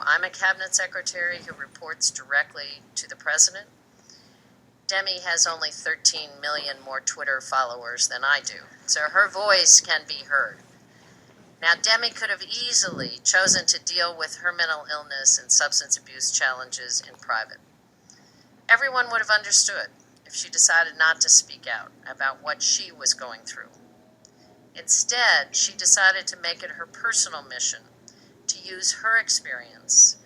I'm a cabinet secretary who reports directly to the president. Demi has only 13 million more Twitter followers than I do, so her voice can be heard. Now, Demi could have easily chosen to deal with her mental illness and substance abuse challenges in private. Everyone would have understood if she decided not to speak out about what she was going through. Instead, she decided to make it her personal mission to use her experience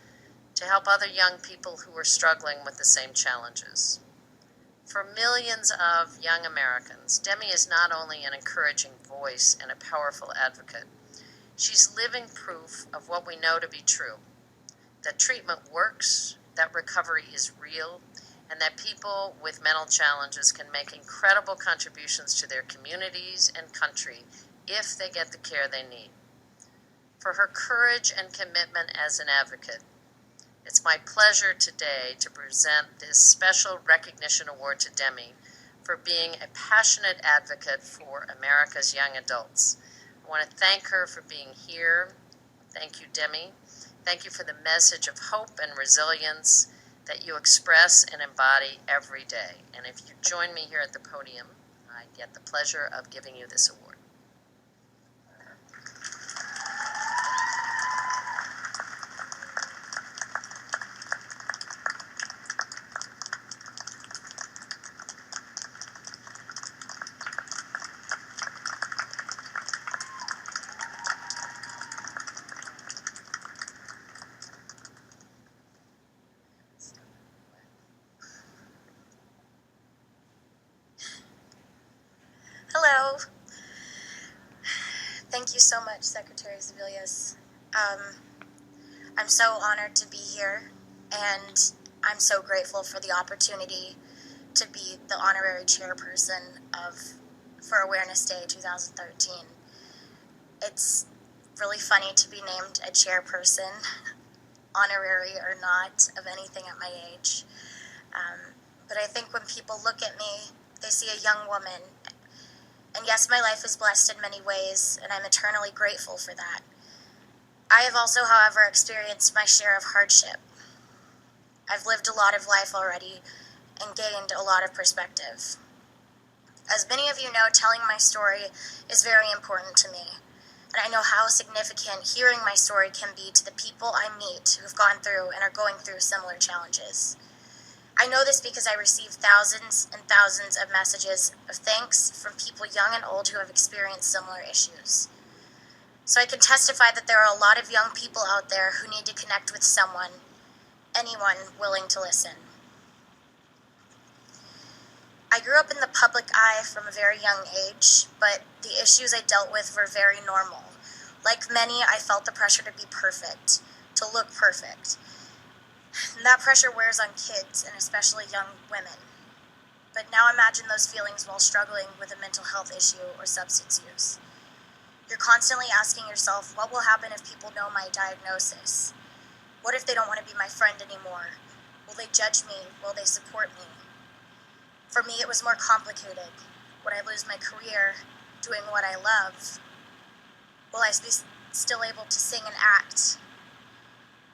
to help other young people who are struggling with the same challenges. For millions of young Americans, Demi is not only an encouraging voice and a powerful advocate, she's living proof of what we know to be true, that treatment works, that recovery is real, and that people with mental challenges can make incredible contributions to their communities and country if they get the care they need. For her courage and commitment as an advocate, it's my pleasure today to present this special recognition award to Demi for being a passionate advocate for America's young adults. I want to thank her for being here. Thank you, Demi. Thank you for the message of hope and resilience that you express and embody every day. And if you join me here at the podium, I get the pleasure of giving you this award. Hello. Thank you so much, Secretary Sebelius. I'm so honored to be here, and I'm so grateful for the opportunity to be the honorary chairperson for Awareness Day 2013. It's really funny to be named a chairperson, honorary or not, of anything at my age. But I think when people look at me, they see a young woman. And yes, my life is blessed in many ways, and I'm eternally grateful for that. I have also, however, experienced my share of hardship. I've lived a lot of life already and gained a lot of perspective. As many of you know, telling my story is very important to me, and I know how significant hearing my story can be to the people I meet who've gone through and are going through similar challenges. I know this because I receive thousands and thousands of messages of thanks from people young and old who have experienced similar issues. So I can testify that there are a lot of young people out there who need to connect with someone, anyone willing to listen. I grew up in the public eye from a very young age, but the issues I dealt with were very normal. Like many, I felt the pressure to be perfect, to look perfect. And that pressure wears on kids, and especially young women. But now imagine those feelings while struggling with a mental health issue or substance use. You're constantly asking yourself, what will happen if people know my diagnosis? What if they don't want to be my friend anymore? Will they judge me? Will they support me? For me, it was more complicated. Would I lose my career doing what I love? Will I be still able to sing and act?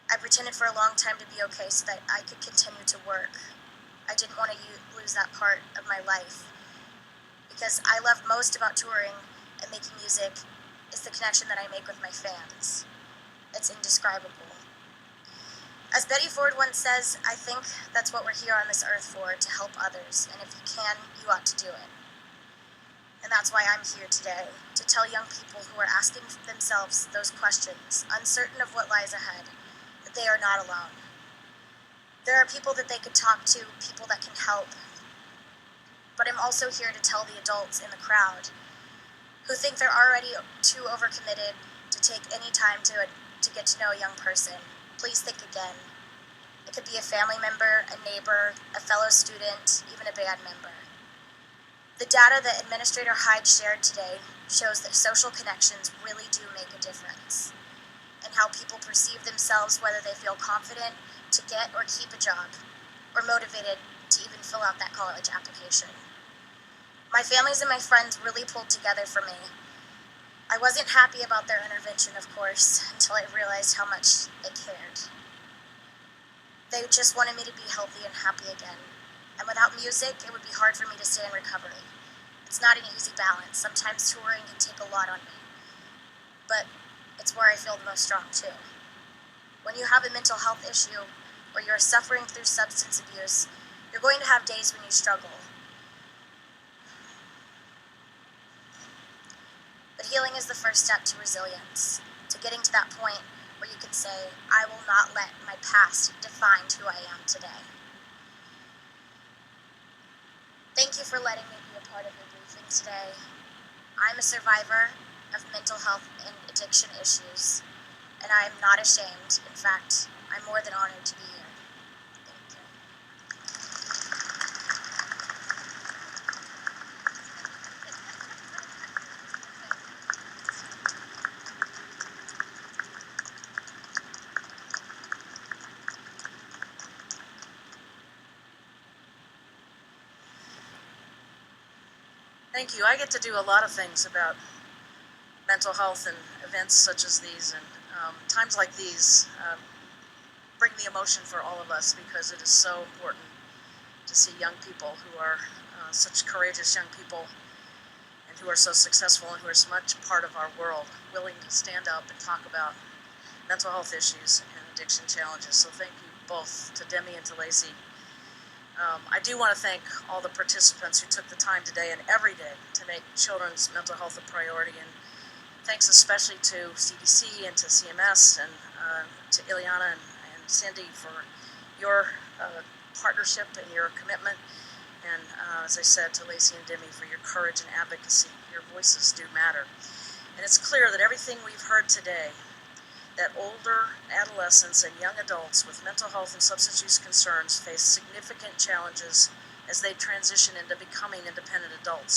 I pretended for a long time to be okay so that I could continue to work. I didn't want to lose that part of my life. Because I love most about touring and making music is the connection that I make with my fans. It's indescribable. As Betty Ford once says, I think that's what we're here on this earth for, to help others. And if you can, you ought to do it. And that's why I'm here today, to tell young people who are asking themselves those questions, uncertain of what lies ahead, that they are not alone. There are people that they could talk to, people that can help. But I'm also here to tell the adults in the crowd who think they're already too overcommitted to take any time to get to know a young person. Please think again. It could be a family member, a neighbor, a fellow student, even a band member. The data that Administrator Hyde shared today shows that social connections really do make a difference in how people perceive themselves, whether they feel confident to get or keep a job, or motivated to even fill out that college application. My families and my friends really pulled together for me. I wasn't happy about their intervention, of course, until I realized how much they cared. They just wanted me to be healthy and happy again. And without music, it would be hard for me to stay in recovery. It's not an easy balance. Sometimes touring can take a lot on me. But it's where I feel the most strong too. When you have a mental health issue or you're suffering through substance abuse, you're going to have days when you struggle. But healing is the first step to resilience, to getting to that point where you can say, I will not let my past define who I am today. Thank you for letting me be a part of your briefing today. I'm a survivor of mental health and addiction issues, and I am not ashamed. In fact, I'm more than honored to be here. Thank you. Thank you. I get to do a lot of things about mental health and events such as these, and times like these bring the emotion for all of us because it is so important to see young people who are such courageous young people and who are so successful and who are so much part of our world, willing to stand up and talk about mental health issues and addiction challenges. So thank you both to Demi and to Lacey. I do want to thank all the participants who took the time today and every day to make children's mental health a priority, and thanks especially to CDC and to CMS and to Ileana and Cindy for your partnership and your commitment, and as I said, to Lacey and Demi for your courage and advocacy. Your voices do matter. And it's clear that everything we've heard today, that older adolescents and young adults with mental health and substance use concerns face significant challenges as they transition into becoming independent adults.